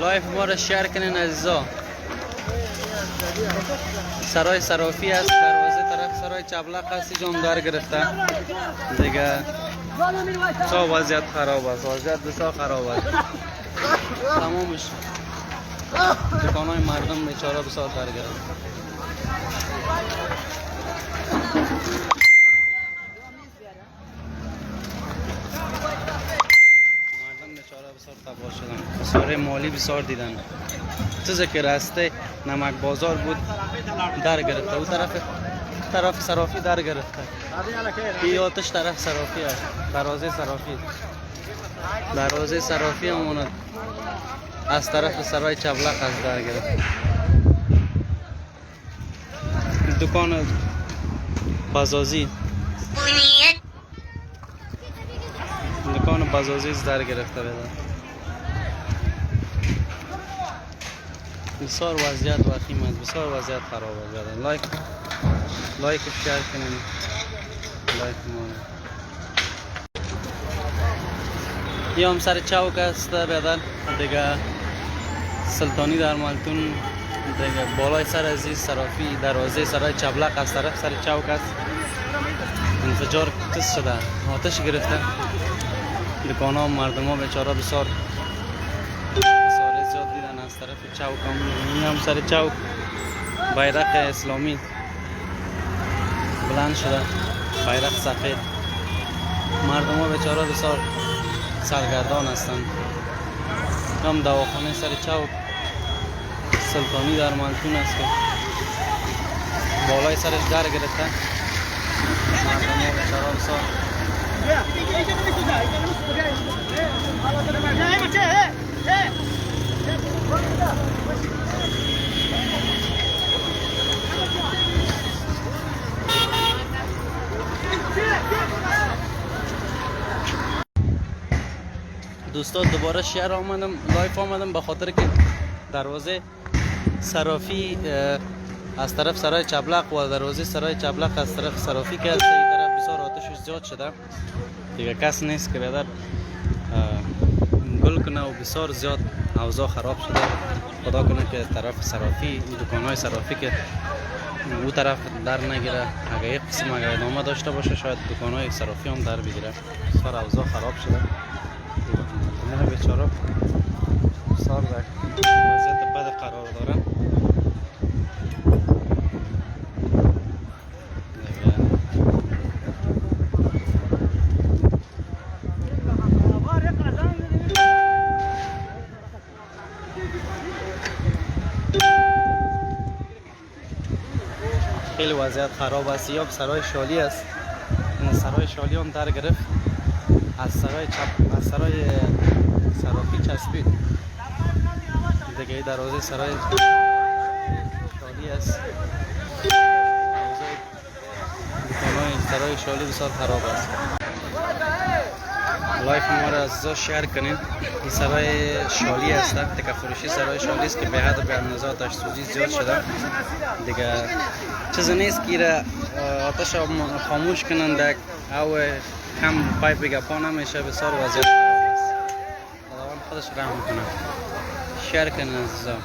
لایف ما را شیر کنین عزیزا. سرای صرافی است، دروازه طرف سرای چبلق است، جام در گرفته دیگه. بسیار وضعیت خراب است، وضعیت بسیار خراب است. تمامش دکانهای مردم بیچاره بسیار در گرفته. بسیار تباه شدن، خساره مالی بسیار دیدن. چیزی که راسته نمک بازار بود در گرفته، او طرف صرافی در گرفته. این آتش طرف صرافی است، دروازه صرافی هموند از طرف سرای چبلق است در گرفته. دکان بازازی در گرفته بده. بسیار وضعیت وخیم است، بسیار وضعیت خراب است. لایک شیر کنین، لایک مونه. یا هم سر چوک است بدن دیگه، سلطانی در مالتون دیگه. بالای سر عزیز صرافی دروازه سرای چبلق از طرف سر چوک است. انفجار کس شده، آتش گرفته. دکان ها مردم ها بیچاره بسیار زیاد دیدن از طرف چوک. هم سر چوک بیرق اسلامی بلند شده، بیرق سفید. مردم ها بیچاره بسیار سرگردان هستند. هم دواخانه سر چوک سلطانی در مالتون است که بالای سرش در گرفته. مردم ها بیچاره بسیار دوستان دوباره شهر آمدم، لایف آمدم به خاطر که دروازه صرافی از طرف سرای چبلق و دروازه سرای چبلق از طرف صرافی که از این طرف بسیار آتشش زیاد شده دیگه. کس نیست که بدر گل کنه و بسیار زیاد اوضاع خراب شده. خدا کنه که طرف صرافی، دکانهای صرافی که او طرف در نگیره. اگه یک قسم اگه ادامه داشته باشه شاید دکانهای صرافی هم در بگیره. بسیار اوضاع خراب شده. من بیچاره بسیار در وضعیت بد قرار داره. خیلی وضعیت خراب است. یا سرای شالی است، سرای شالی هم در گرفت. از سرای صرافی چسبید دیگه. دروازه سرای شالی است. سرای شالی بسیار خراب است. لایف ما را از شیر کنین. این سرای شالی است، تکه فروشی سرای شالی است که به حد و به اندازه آتش سوزی زیاد شده دیگه. چیزی نیست که آتش خاموش کنند او کم پایپ گپا نمیشه. بسیار وضعیت خراب است. خداوند خودش رحم کنه. شیر کنین عزیزان.